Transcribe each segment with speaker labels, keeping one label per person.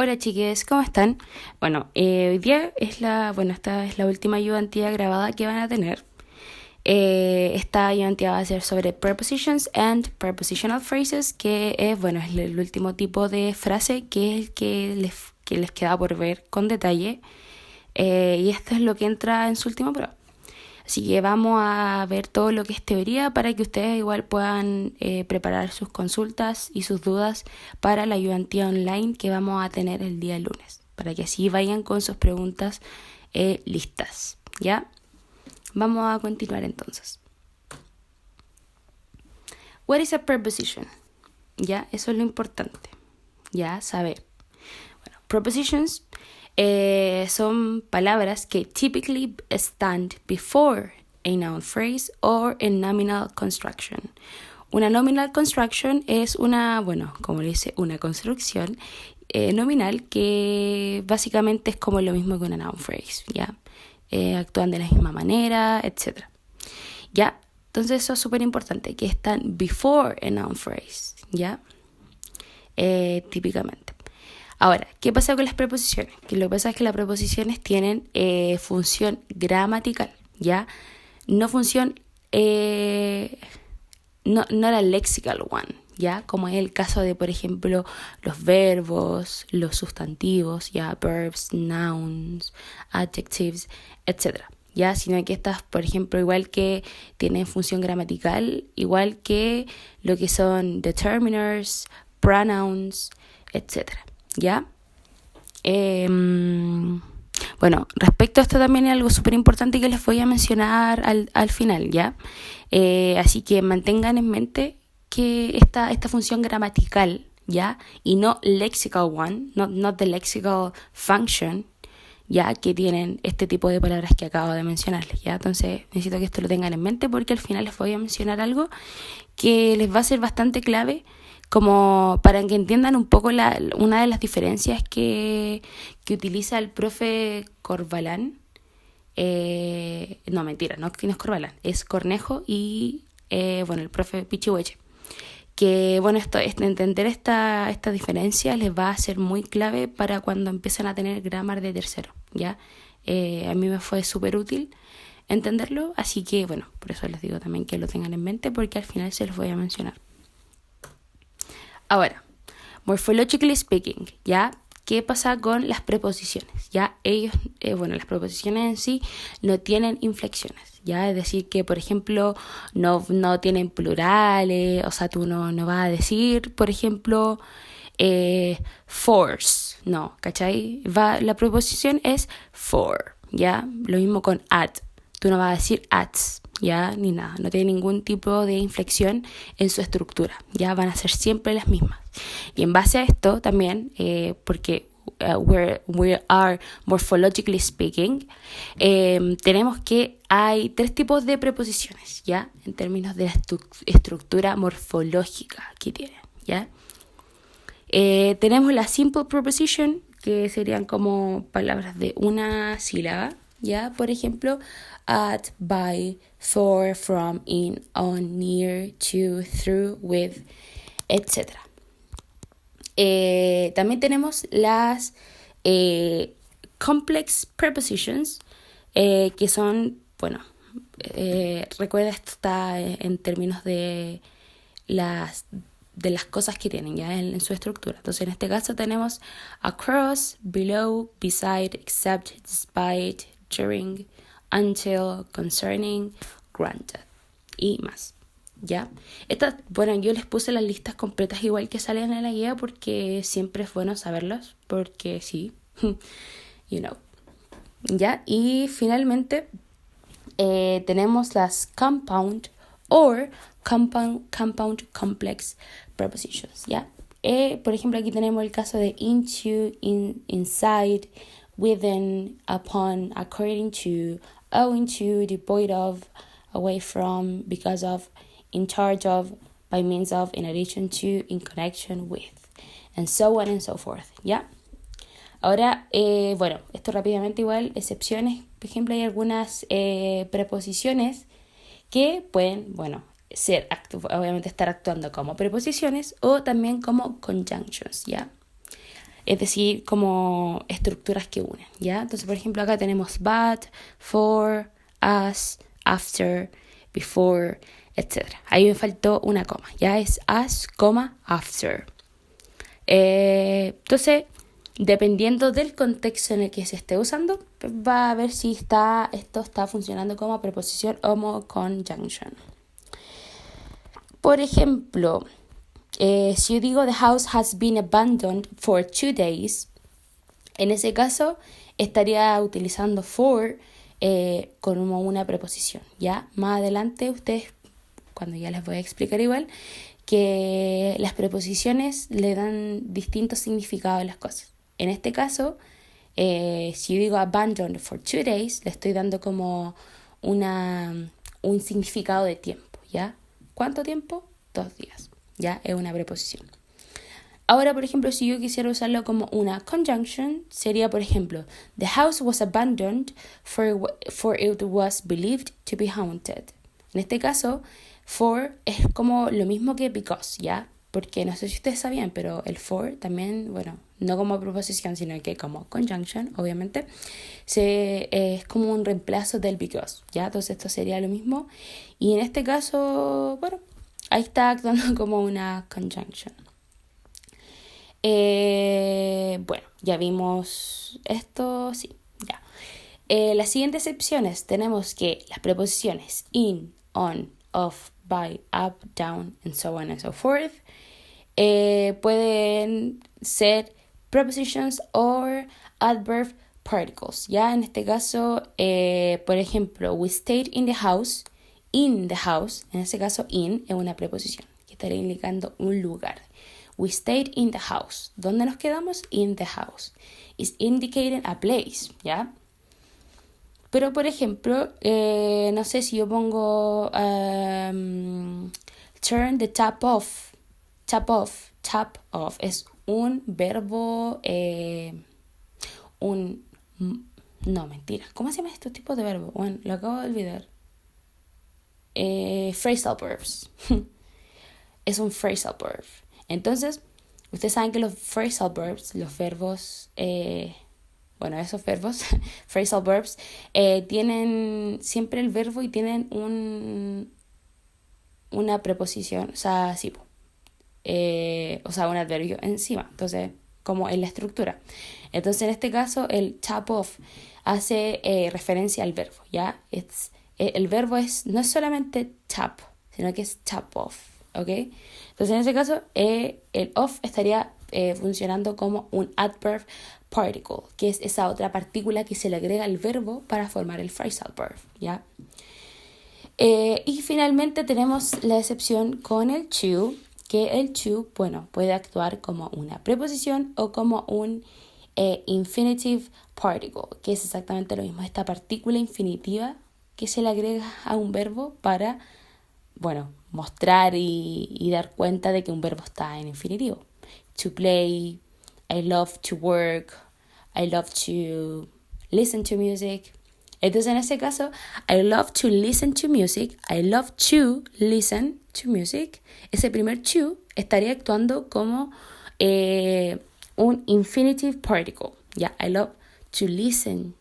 Speaker 1: Hola chiques, ¿cómo están? Bueno, hoy día esta es la última ayudantía grabada que van a tener. Esta ayudantía va a ser sobre prepositions and prepositional phrases, que es el último tipo de frase que es el que les queda por ver con detalle. Y esto es lo que entra en su última prueba. Así que vamos a ver todo lo que es teoría para que ustedes igual puedan preparar sus consultas y sus dudas para la ayudantía online que vamos a tener el día lunes, para que así vayan con sus preguntas listas, ¿ya? Vamos a continuar entonces. What is a preposition? ¿Ya? Eso es lo importante, ¿ya? Saber. Bueno, prepositions son palabras que typically stand before a noun phrase or a nominal construction. Una nominal construction es como le dice, una construcción nominal que básicamente es como lo mismo que una noun phrase, ¿ya? Actúan de la misma manera, etc. ¿Ya? Entonces eso es súper importante, que están before a noun phrase, ¿ya? Típicamente. Ahora, ¿qué pasa con las preposiciones? Que lo que pasa es que las preposiciones tienen función gramatical, ¿ya? No función, no la lexical one, ¿ya? Como es el caso de, por ejemplo, los verbos, los sustantivos, ¿ya? Verbs, nouns, adjectives, etc., ¿ya? Sino que estas, por ejemplo, igual que tienen función gramatical, igual que lo que son determiners, pronouns, etc., ¿ya? Respecto a esto también hay algo súper importante que les voy a mencionar al final, ¿ya? Así que mantengan en mente que esta función gramatical, ¿ya? Y no lexical one, not the lexical function, ¿ya? Que tienen este tipo de palabras que acabo de mencionarles, ¿ya? Entonces necesito que esto lo tengan en mente porque al final les voy a mencionar algo que les va a ser bastante clave como para que entiendan un poco una de las diferencias que utiliza el profe Corbalán. No, mentira, no es Corbalán, es Cornejo y el profe Pichihueche. Que entender esta diferencia les va a ser muy clave para cuando empiezan a tener grammar de tercero, ¿ya? A mí me fue súper útil entenderlo, así que por eso les digo también que lo tengan en mente porque al final se los voy a mencionar. Ahora, morphologically speaking, ¿ya? ¿Qué pasa con las preposiciones? Ya las preposiciones en sí no tienen inflexiones, ¿ya? Es decir, que por ejemplo no tienen plurales, o sea, tú no vas a decir, por ejemplo, force, no, ¿cachai? La preposición es for, ¿ya? Lo mismo con at, tú no vas a decir ats, ya, ni nada, no tiene ningún tipo de inflexión en su estructura, ya van a ser siempre las mismas. Y en base a esto también, porque we are morphologically speaking, tenemos que hay tres tipos de preposiciones, ya, en términos de la estructura morfológica que tienen, ya. Tenemos la simple preposition, que serían como palabras de una sílaba, ya, por ejemplo, at, by, for, from, in, on, near, to, through, with, etc. También tenemos las complex prepositions, que son, recuerda, esto está en términos de las cosas que tienen ya en su estructura. Entonces, en este caso tenemos across, below, beside, except, despite, during, until, concerning, granted y más, ¿ya? Yo les puse las listas completas igual que salen en la guía porque siempre es bueno saberlas, porque sí, ¿ya? Y finalmente tenemos las compound or compound complex prepositions, ¿ya? Por ejemplo, aquí tenemos el caso de into, inside, within, upon, according to, owing to, devoid of, away from, because of, in charge of, by means of, in addition to, in connection with, and so on and so forth, ¿ya? Ahora, esto rápidamente igual, excepciones, por ejemplo, hay algunas preposiciones que pueden, obviamente estar actuando como preposiciones o también como conjunctions, ¿ya? es decir, como estructuras que unen, ¿ya? Entonces, por ejemplo, acá tenemos but, for, as, after, before, etc. Ahí me faltó una coma, ya es as, after. Entonces, dependiendo del contexto en el que se esté usando, va a ver si esto está funcionando como preposición o como conjunction. Por ejemplo, si yo digo the house has been abandoned for 2 days, en ese caso estaría utilizando for como una preposición, ¿ya? Más adelante ustedes, cuando ya les voy a explicar igual, que las preposiciones le dan distintos significados a las cosas. En este caso, si yo digo abandoned for 2 days, le estoy dando como un significado de tiempo, ¿ya? ¿Cuánto tiempo? 2 días, ¿ya? Es una preposición. Ahora, por ejemplo, si yo quisiera usarlo como una conjunction, sería, por ejemplo, the house was abandoned for it was believed to be haunted. En este caso, for es como lo mismo que because, ¿ya? Porque no sé si ustedes sabían, pero el for también, bueno, no como preposición, sino que como conjunction, obviamente, es como un reemplazo del because, ¿ya? Entonces esto sería lo mismo. Y en este caso, bueno, ahí está actuando como una conjunction. Bueno, ya vimos esto, sí, ya. Las siguientes excepciones tenemos que las preposiciones in, on, off, by, up, down, and so on and so forth pueden ser prepositions or adverb particles. Ya en este caso, por ejemplo, we stayed in the house. In the house, en este caso in es una preposición que estaría indicando un lugar. We stayed in the house. ¿Dónde nos quedamos? In the house. It's indicating a place, ¿ya? Pero, por ejemplo, no sé si yo pongo turn the tap off. Tap off. Tap off. Es un verbo, no, mentira. ¿Cómo se llama este tipo de verbo? Bueno, lo acabo de olvidar. Phrasal verbs. Es un phrasal verb. Entonces, ustedes saben que los phrasal verbs, los verbos, esos verbos, phrasal verbs, tienen siempre el verbo y tienen una preposición, o sea, sí, un adverbio encima, entonces, como en la estructura. Entonces, en este caso, el tap off hace referencia al verbo, ¿ya? El verbo no es solamente tap, sino que es tap off. ¿Ok? Entonces en ese caso el off estaría funcionando como un adverb particle, que es esa otra partícula que se le agrega al verbo para formar el phrasal verb, ¿ya? Y finalmente tenemos la excepción con el to, que el to, bueno, puede actuar como una preposición o como un infinitive particle, que es exactamente lo mismo, esta partícula infinitiva que se le agrega a un verbo para, bueno, mostrar y dar cuenta de que un verbo está en infinitivo. To play, I love to work, I love to listen to music. Entonces en este caso, I love to listen to music, I love to listen to music. Ese primer to estaría actuando como un infinitive particle. Ya, I love to listen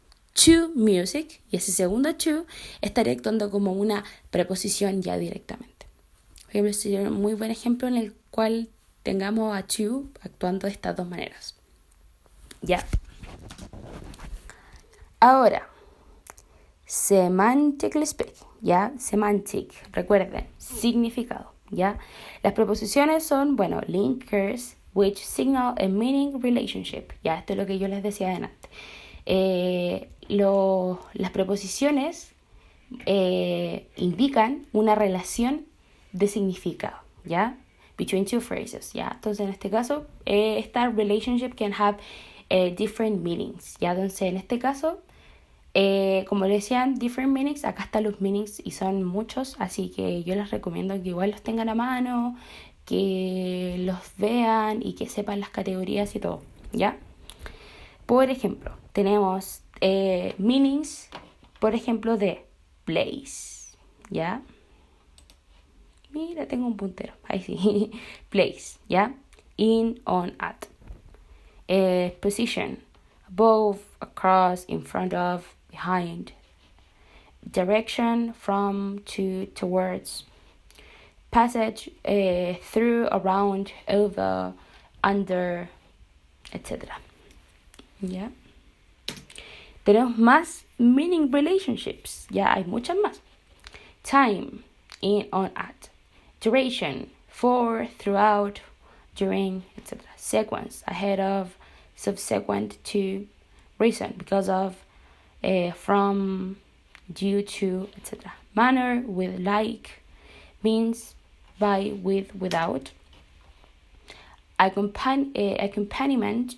Speaker 1: to music. Y ese segundo to estaría actuando como una preposición ya directamente. Por ejemplo, este sería un muy buen ejemplo en el cual tengamos a to actuando de estas dos maneras. Ya. Ahora, semantically speaking, ¿ya? Semantic, recuerden, significado, ¿ya? Las preposiciones son, bueno, linkers, which signal a meaning relationship, ¿ya? Esto es lo que yo les decía adelante. Las preposiciones indican una relación de significado, ¿ya? Between two phrases, ¿ya? Entonces, en este caso, esta relationship can have different meanings, ¿ya? Entonces, en este caso, como les decían, different meanings, acá están los meanings y son muchos, así que yo les recomiendo que igual los tengan a mano, que los vean y que sepan las categorías y todo, ¿ya? Por ejemplo, tenemos meanings, por ejemplo, de place, ¿ya? Mira, tengo un puntero, ahí sí, place, ¿ya? In, on, at. Position: above, across, in front of, behind. Direction: from, to, towards. Passage: through, around, over, under, etc. ¿Ya? Tenemos más meaning relationships. Ya hay muchas más. Time: in, on, at. Duration: for, throughout, during, etc. Sequence: ahead of, subsequent to. Reason: because of, from, due to, etc. Manner: with, like. Means: by, with, without. Accompaniment: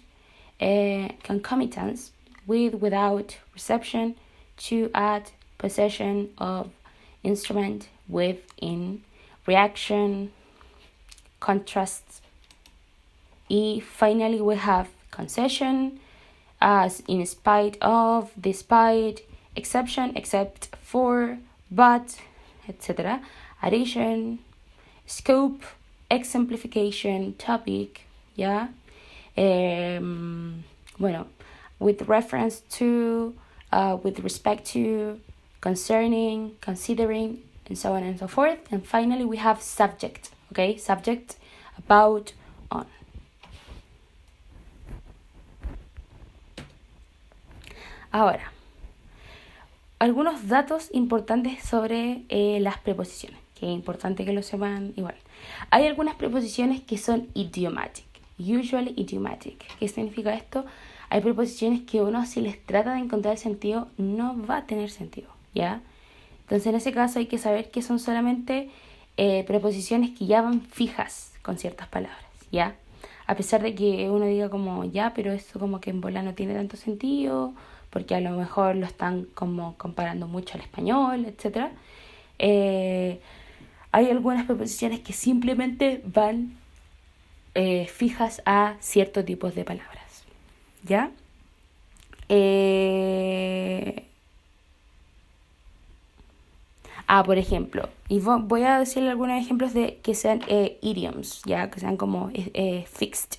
Speaker 1: concomitance: with, without. Reception: to, at. Possession of. Instrument: with, in. Reaction: contrasts. Finally we have concession: as, in spite of, despite. Exception: except for, but, etc. Addition: scope, exemplification, topic. Yeah. Bueno, with reference to, with respect to, concerning, considering, and so on and so forth. And finally we have subject. Okay, subject: about, on. Ahora, algunos datos importantes sobre las preposiciones, que es importante que lo sepan igual. Hay algunas preposiciones que son idiomatic, usually idiomatic. ¿Qué significa esto? Hay preposiciones que uno, si les trata de encontrar sentido, no va a tener sentido, ¿ya? Entonces en ese caso hay que saber que son solamente preposiciones que ya van fijas con ciertas palabras, ¿ya? A pesar de que uno diga como, ya, pero esto como que en bola no tiene tanto sentido, porque a lo mejor lo están como comparando mucho al español, etc. Hay algunas preposiciones que simplemente van fijas a ciertos tipos de palabras, ¿ya? Por ejemplo, y voy a decirle algunos ejemplos de que sean idioms, ¿ya? Que sean como fixed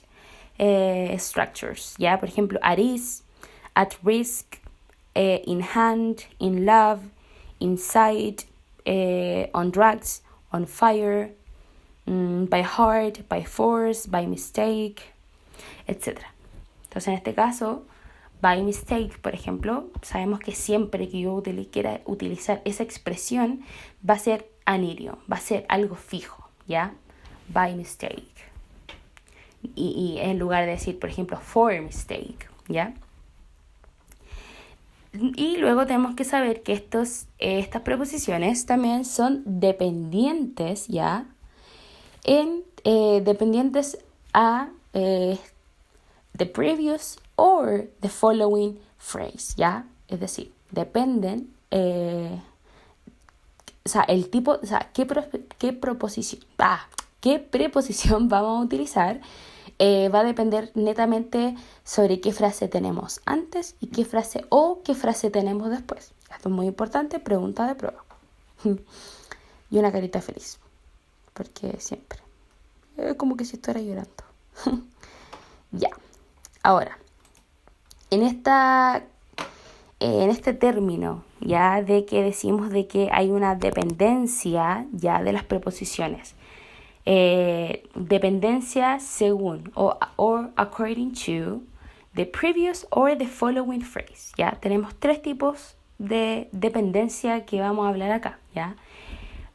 Speaker 1: structures, ¿ya? Por ejemplo, at ease, at risk, in hand, in love, inside, on drugs, on fire, by heart, by force, by mistake, etc. Entonces en este caso, by mistake, por ejemplo, sabemos que siempre que yo quiera utilizar esa expresión va a ser an idiom, va a ser algo fijo, ¿ya? By mistake. Y en lugar de decir, por ejemplo, for mistake, ¿ya? Y luego tenemos que saber que estas preposiciones también son dependientes, ¿ya? Dependientes a the previous or the following phrase, ¿ya? Es decir, dependen, el tipo, qué preposición vamos a utilizar va a depender netamente sobre qué frase tenemos antes y qué frase tenemos después. Esto es muy importante, pregunta de prueba. Y una carita feliz, porque siempre. Como que si estuviera llorando. Ya. Ahora, en este término, ya de que decimos de que hay una dependencia ya de las preposiciones. Dependencia según or according to the previous or the following phrase, ¿ya? Tenemos 3 tipos de dependencia que vamos a hablar acá, ¿ya?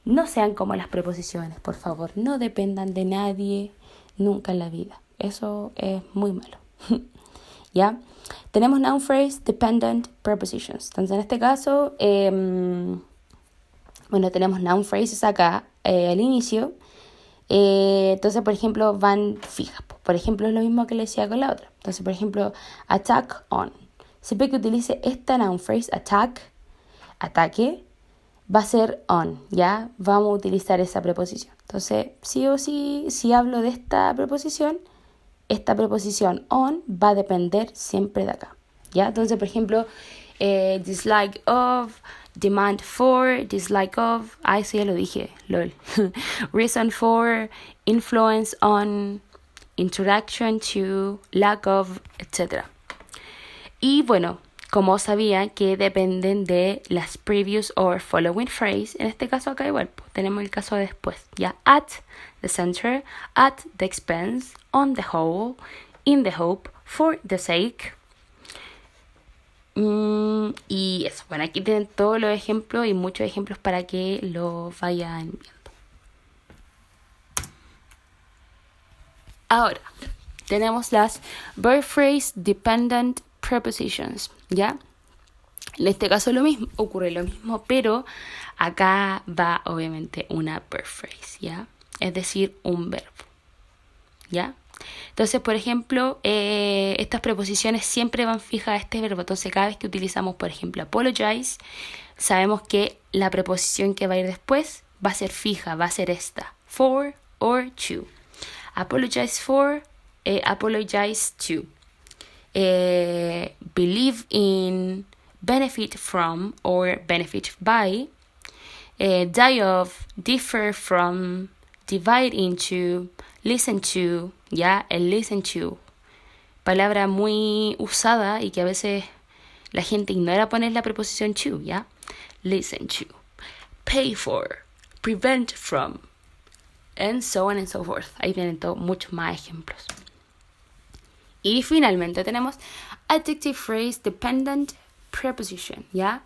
Speaker 1: No sean como las preposiciones, por favor, no dependan de nadie nunca en la vida, eso es muy malo. ¿Ya? Tenemos noun phrase, dependent prepositions. Entonces en este caso, tenemos noun phrases acá al inicio. Entonces, por ejemplo, van fijas. Por ejemplo, es lo mismo que le decía con la otra. Entonces, por ejemplo, attack on. Siempre que utilice esta noun phrase, attack, ataque, va a ser on, ¿ya? Vamos a utilizar esa preposición. Entonces, sí o sí, si hablo de esta preposición on va a depender siempre de acá, ¿ya? Entonces, por ejemplo, dislike of, demand for, dislike of, eso ya lo dije, lol. Reason for, influence on, introduction to, lack of, etc. Y bueno, como sabía que dependen de las previous or following phrase, en este caso acá igual, pues, tenemos el caso de después, ya, at the center, at the expense, on the whole, in the hope, for the sake. Y eso, bueno, aquí tienen todos los ejemplos y muchos ejemplos para que lo vayan viendo. Ahora, tenemos las verb phrase dependent prepositions, ¿ya? En este caso ocurre lo mismo, pero acá va obviamente una verb phrase, ¿ya? Es decir, un verbo, ¿ya? Entonces, por ejemplo, estas preposiciones siempre van fijas a este verbo. Entonces, cada vez que utilizamos, por ejemplo, apologize, sabemos que la preposición que va a ir después va a ser fija, va a ser esta, for or to. Apologize for, apologize to. Believe in, benefit from or benefit by. Die of, differ from, divide into, listen to, ya, el listen to, palabra muy usada y que a veces la gente ignora poner la preposición to, ya, listen to, pay for, prevent from, and so on and so forth. Ahí vienen muchos más ejemplos. Y finalmente tenemos adjective phrase dependent preposition, ya.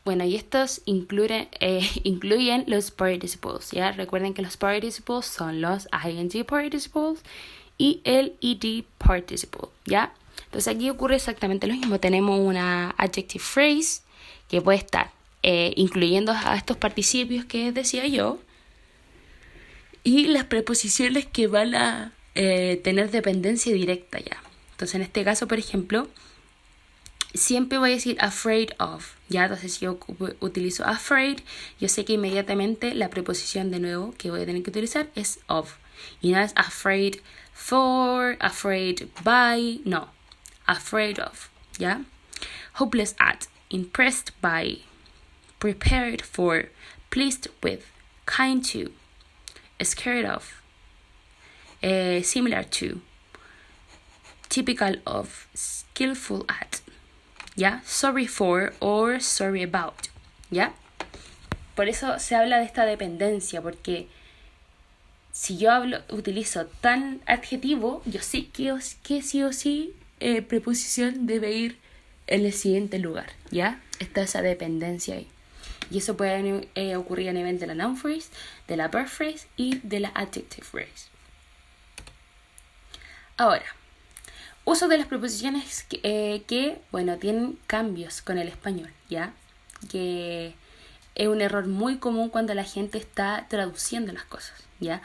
Speaker 1: Bueno, y estos incluyen los participles, ¿ya? Recuerden que los participles son los ing participles y el ed participle, ¿ya? Entonces aquí ocurre exactamente lo mismo. Tenemos una adjective phrase que puede estar incluyendo a estos participios que decía yo y las preposiciones que van a tener dependencia directa, ¿ya? Entonces en este caso, por ejemplo, siempre voy a decir afraid of, ¿ya? Entonces si yo utilizo afraid, yo sé que inmediatamente la preposición de nuevo que voy a tener que utilizar es of. Y no es afraid for, afraid by, no. Afraid of, ¿ya? Hopeless at, impressed by, prepared for, pleased with, kind to, scared of, similar to, typical of, skillful at, ¿ya? Sorry for or sorry about, ¿ya? Por eso se habla de esta dependencia, porque si yo utilizo tan adjetivo, yo sé que sí o sí preposición debe ir en el siguiente lugar, ¿ya? Está esa dependencia ahí. Y eso puede ocurrir a nivel de la noun phrase, de la verb phrase y de la adjective phrase. Ahora, uso de las preposiciones que, bueno, tienen cambios con el español, ¿ya? Que es un error muy común cuando la gente está traduciendo las cosas, ¿ya?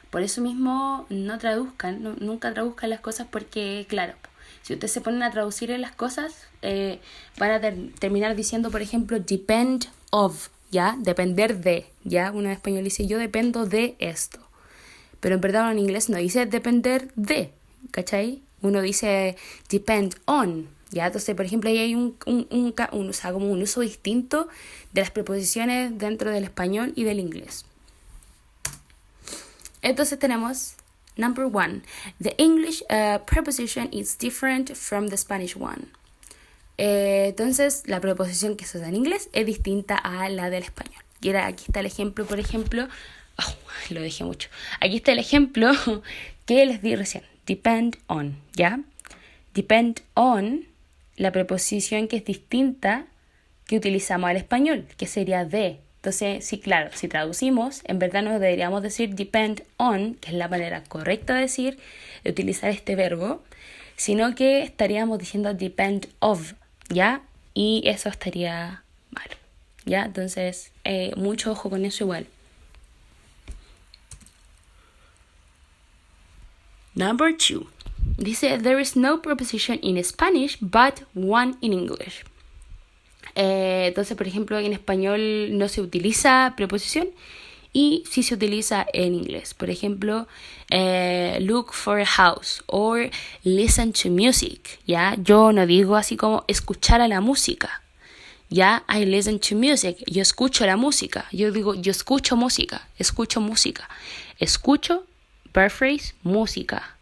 Speaker 1: Por eso mismo nunca traduzcan las cosas porque, claro, si ustedes se ponen a traducir en las cosas, van a terminar diciendo, por ejemplo, depend of, ¿ya? Depender de, ¿ya? Uno en español dice, yo dependo de esto. Pero en verdad uno en inglés no dice depender de, ¿cachai? Uno dice depend on, ¿ya? Entonces, por ejemplo, ahí hay o sea, como un uso distinto de las preposiciones dentro del español y del inglés. Entonces tenemos number 1. The English preposition is different from the Spanish one. Entonces, la preposición que se usa en inglés es distinta a la del español. Y ahora aquí está el ejemplo, por ejemplo. Lo dejé mucho. Aquí está el ejemplo que les di recién. Depend on, ¿ya? Depend on, la preposición que es distinta que utilizamos al español, que sería de. Entonces, sí, claro, si traducimos, en verdad no deberíamos decir depend on, que es la manera correcta de utilizar este verbo, sino que estaríamos diciendo depend of, ¿ya? Y eso estaría mal, ¿ya? Entonces, mucho ojo con eso igual. Number 2. Dice, there is no preposition in Spanish, but one in English. Entonces, por ejemplo, en español no se utiliza preposición y sí se utiliza en inglés. Por ejemplo, look for a house or listen to music, ¿ya? Yo no digo así como escuchar a la música, ¿ya? I listen to music, yo escucho la música. Yo digo, yo escucho música. Escucho, verb phrase, música.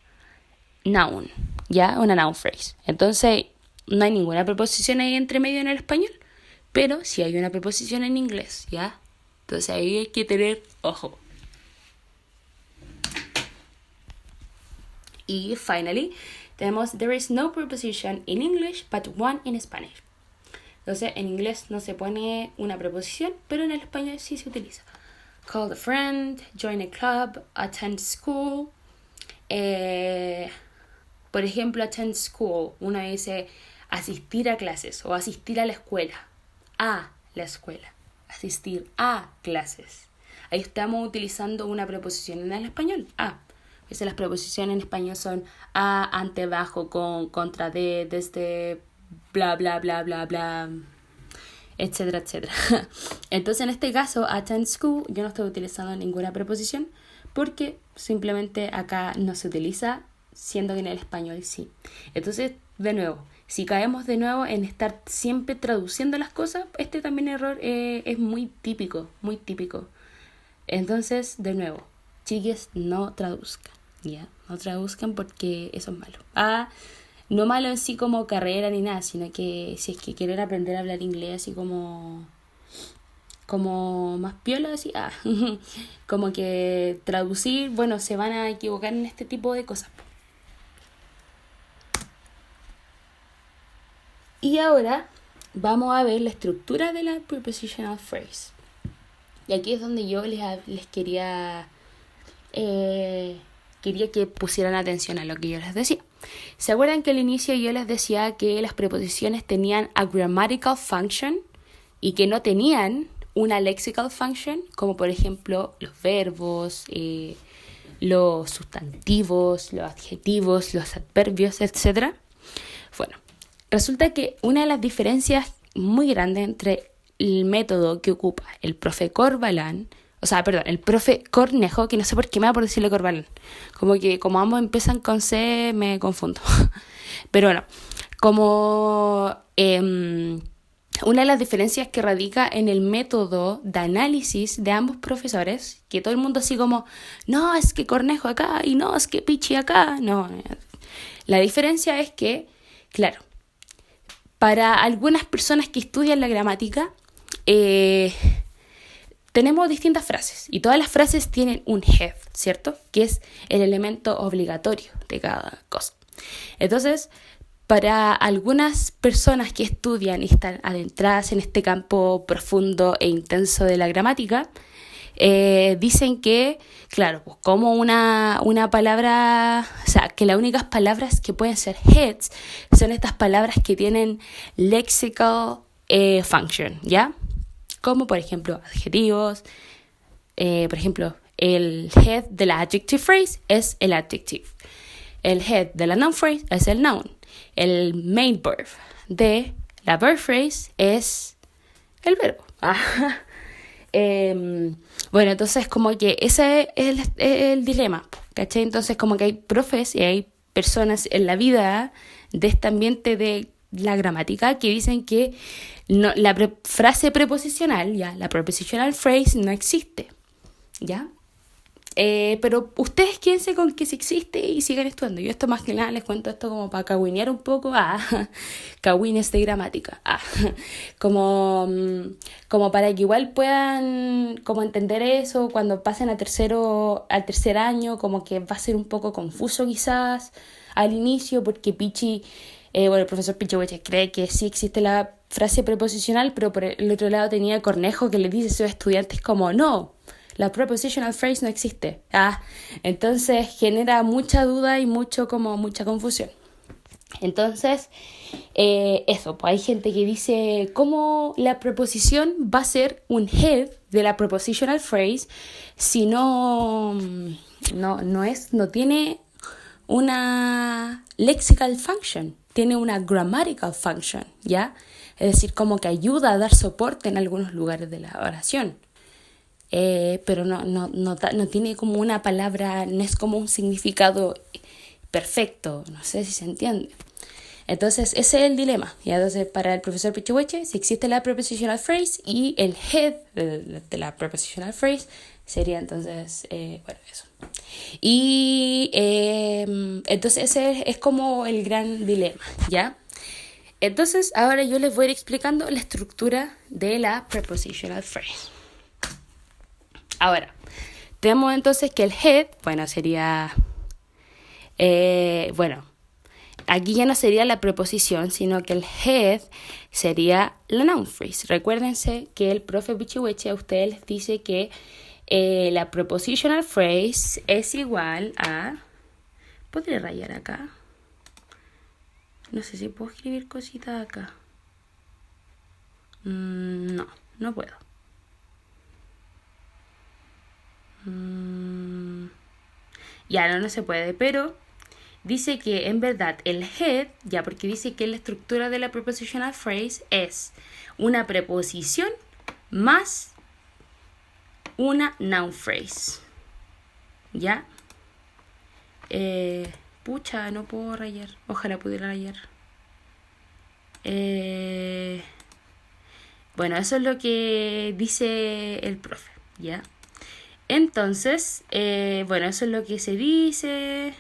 Speaker 1: noun, ¿ya? Una noun phrase. Entonces, no hay ninguna preposición ahí entre medio en el español, pero sí hay una preposición en inglés, ¿ya? Entonces ahí hay que tener ojo. Y finally, tenemos there is no preposition in English but one in Spanish. Entonces, en inglés no se pone una preposición, pero en el español sí se utiliza. Call a friend, join a club, attend school. Por ejemplo, attend school. Uno dice asistir a clases o asistir a la escuela. A la escuela. Asistir a clases. Ahí estamos utilizando una preposición en el español. A. Las preposiciones en español son a, ante, bajo, con, contra, de, desde, bla, bla, bla, bla, bla, etcétera, etcétera. Entonces, en este caso, attend school, yo no estoy utilizando ninguna preposición porque simplemente acá no se utiliza, siendo que en el español sí. Entonces, de nuevo, si caemos de nuevo en estar siempre traduciendo las cosas, este también error es muy típico, muy típico. Entonces, de nuevo, chiques, no traduzcan, ¿ya? No traduzcan porque eso es malo. No malo en sí como carrera ni nada, sino que si es que quieren aprender a hablar inglés así como más piola, así, como que traducir, bueno, se van a equivocar en este tipo de cosas. Y ahora vamos a ver la estructura de la prepositional phrase. Y aquí es donde yo les quería que pusieran atención a lo que yo les decía. ¿Se acuerdan que al inicio yo les decía que las preposiciones tenían a grammatical function y que no tenían una lexical function? Como por ejemplo los verbos, los sustantivos, los adjetivos, los adverbios, etc. Bueno, resulta que una de las diferencias muy grandes entre el método que ocupa el profe Corbalán, el profe Cornejo, que no sé por qué me da por decirle Corbalán, como ambos empiezan con C me confundo. Pero bueno, una de las diferencias que radica en el método de análisis de ambos profesores, que todo el mundo así como, no, es que Cornejo acá y no, es que Pichi acá, no. La diferencia es que, claro, para algunas personas que estudian la gramática, tenemos distintas frases y todas las frases tienen un have, ¿cierto? Que es el elemento obligatorio de cada cosa. Entonces, para algunas personas que estudian y están adentradas en este campo profundo e intenso de la gramática, dicen que, claro, pues como una palabra, o sea, que las únicas palabras que pueden ser heads son estas palabras que tienen lexical function, ¿ya? Como por ejemplo adjetivos, por ejemplo, el head de la adjective phrase es el adjective, el head de la noun phrase es el noun, el main verb de la verb phrase es el verbo. Bueno, entonces como que ese es el dilema, ¿cachai? Entonces como que hay profes y hay personas en la vida de este ambiente de la gramática que dicen que no, la frase preposicional, ya, la prepositional phrase no existe, ¿ya? Pero ustedes quédense con que sí existe y sigan estudiando. Yo esto más que nada les cuento esto como para cagüinear un poco cagüines de gramática. Como para que igual puedan como entender eso cuando pasen al tercer año, como que va a ser un poco confuso quizás al inicio porque el profesor Pichihueche cree que sí existe la frase preposicional, pero por el otro lado tenía Cornejo que le dice a sus estudiantes como no, la prepositional phrase no existe. Entonces genera mucha duda y mucha confusión. Entonces, eso, pues hay gente que dice cómo la preposición va a ser un head de la prepositional phrase si no tiene una lexical function, tiene una grammatical function, ¿ya? Es decir, como que ayuda a dar soporte en algunos lugares de la oración. Pero no tiene como una palabra, no es como un significado perfecto, no sé si se entiende. Entonces ese es el dilema. Y entonces para el profesor Pichihueche, si existe la prepositional phrase y el head de la prepositional phrase sería entonces, eso. Y entonces ese es como el gran dilema, ¿ya? Entonces ahora yo les voy a ir explicando la estructura de la prepositional phrase. Ahora, tenemos entonces que el head, bueno, sería, aquí ya no sería la preposición, sino que el head sería la noun phrase. Recuérdense que el profe Bichiweche a ustedes les dice que la prepositional phrase es igual a... ¿Podría rayar acá? No sé si puedo escribir cositas acá. No, no puedo. Ya no se puede, pero dice que en verdad el head, ya porque dice que la estructura de la prepositional phrase es una preposición más una noun phrase. ¿Ya? Pucha, no puedo rayar. Ojalá pudiera rayar. Bueno, eso es lo que dice el profe, ¿ya? Entonces, bueno, eso es lo que se dice.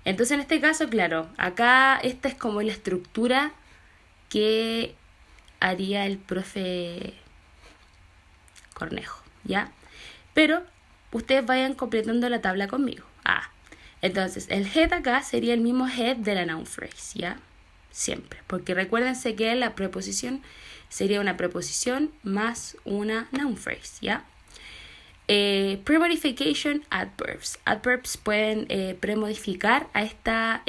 Speaker 1: Entonces, en este caso, claro, acá esta es como la estructura que haría el profe Cornejo, ¿ya? Pero ustedes vayan completando la tabla conmigo. Entonces, el head acá sería el mismo head de la noun phrase, ¿ya? Siempre, porque recuérdense que la preposición sería una preposición más una noun phrase, ¿ya? Premodification adverbs. Adverbs pueden premodificar a esta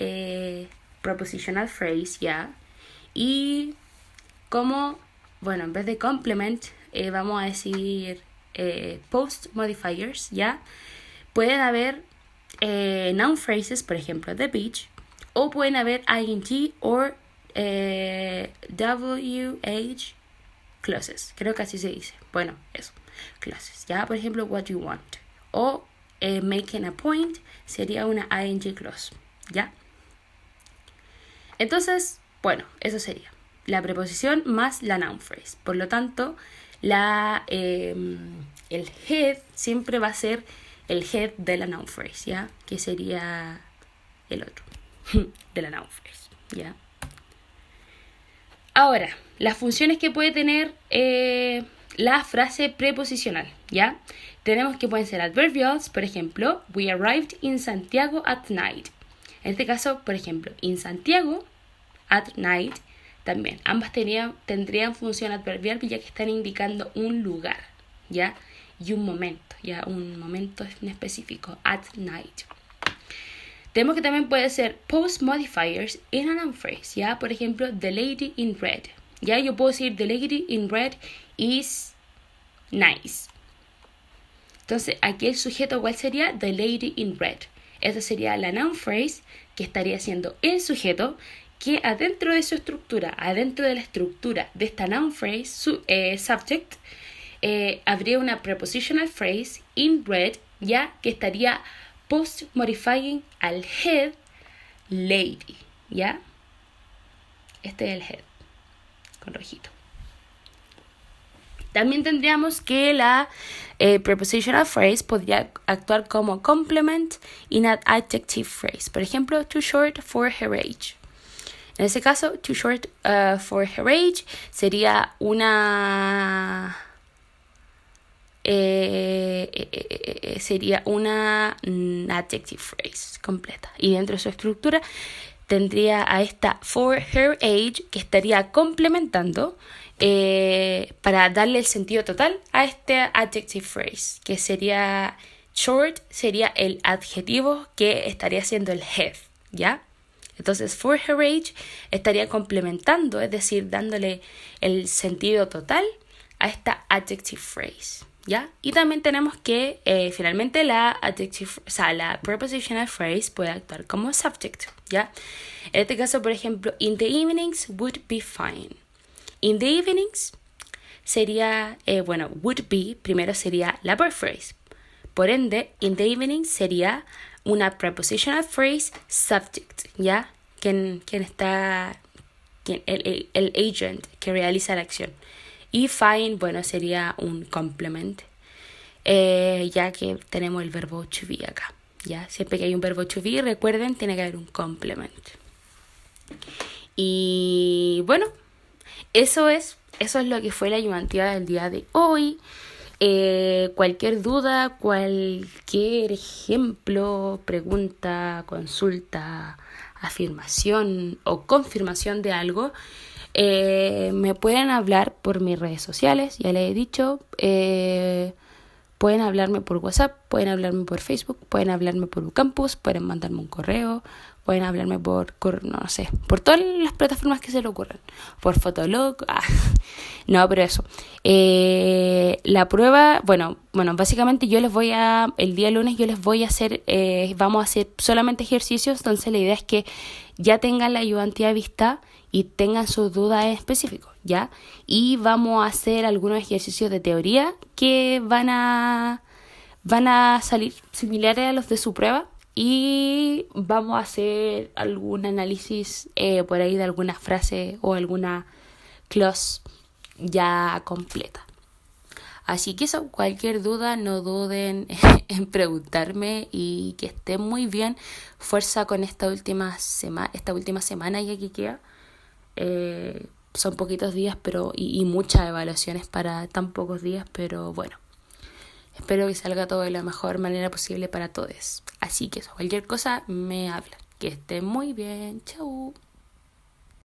Speaker 1: prepositional phrase, ¿ya? Y como, bueno, en vez de complement, vamos a decir post modifiers, ¿ya? Pueden haber noun phrases, por ejemplo, the beach, o pueden haber ing o WH clauses. Creo que así se dice. Bueno, eso. Clauses. Ya, por ejemplo, what you want. O making a point sería una ing clause. ¿Ya? Entonces, bueno, eso sería la preposición más la noun phrase. Por lo tanto, el head siempre va a ser el head de la noun phrase, ¿ya? Que sería el otro de la noun phrase, ¿ya? Ahora, las funciones que puede tener la frase preposicional, ¿ya? Tenemos que pueden ser adverbials, por ejemplo, we arrived in Santiago at night. En este caso, por ejemplo, in Santiago at night también. Ambas tendrían función adverbial ya que están indicando un lugar, ¿ya? Y un momento, ¿ya? Un momento en específico, at night. Tenemos que también puede ser post modifiers in a noun phrase, ¿ya? Por ejemplo, the lady in red, ¿ya? Yo puedo decir the lady in red is nice. Entonces, aquí el sujeto, ¿cuál sería? The lady in red. Esa sería la noun phrase que estaría siendo el sujeto que adentro de su estructura, adentro de la estructura de esta noun phrase, subject, habría una prepositional phrase in red, ya que estaría post modifying al head lady, ¿ya? Este es el head con rojito. También tendríamos que la prepositional phrase podría actuar como complement in an adjective phrase. Por ejemplo, too short for her age. En ese caso, too short for her age sería una adjective phrase completa. Y dentro de su estructura tendría a esta for her age que estaría complementando para darle el sentido total a este adjective phrase, que sería short, sería el adjetivo que estaría siendo el head, ¿ya? Entonces, for her age estaría complementando, es decir, dándole el sentido total a esta adjective phrase, ¿ya? Y también tenemos que, finalmente, la prepositional phrase puede actuar como subject, ¿ya? En este caso, por ejemplo, in the evenings would be fine. In the evenings sería, would be, primero sería la verb phrase. Por ende, in the evenings sería una prepositional phrase subject, ¿ya? El agent que realiza la acción. Y fine, bueno, sería un complement ya que tenemos el verbo to be acá. ¿Ya? Siempre que hay un verbo to be, recuerden, tiene que haber un complement. Y bueno, eso es lo que fue la ayudantiva del día de hoy. Cualquier duda, cualquier ejemplo, pregunta, consulta, afirmación o confirmación de algo, me pueden hablar por mis redes sociales, ya les he dicho. Pueden hablarme por WhatsApp, pueden hablarme por Facebook, pueden hablarme por Ucampus, pueden mandarme un correo, pueden hablarme por todas las plataformas que se le ocurran. Por Fotolog, no, pero eso. La prueba, bueno, básicamente el día lunes yo les voy a hacer, vamos a hacer solamente ejercicios, entonces la idea es que ya tengan la ayudantía vista y tengan sus dudas en específico, ¿ya? Y vamos a hacer algunos ejercicios de teoría que van a salir similares a los de su prueba y vamos a hacer algún análisis por ahí de alguna frase o alguna clause ya completa. Así que eso, cualquier duda, no duden en preguntarme y que estén muy bien. Fuerza con esta última semana ya que queda. Son poquitos días y muchas evaluaciones para tan pocos días, pero bueno, espero que salga todo de la mejor manera posible para todos. Así que eso, cualquier cosa me hablan. Que estén muy bien, chau.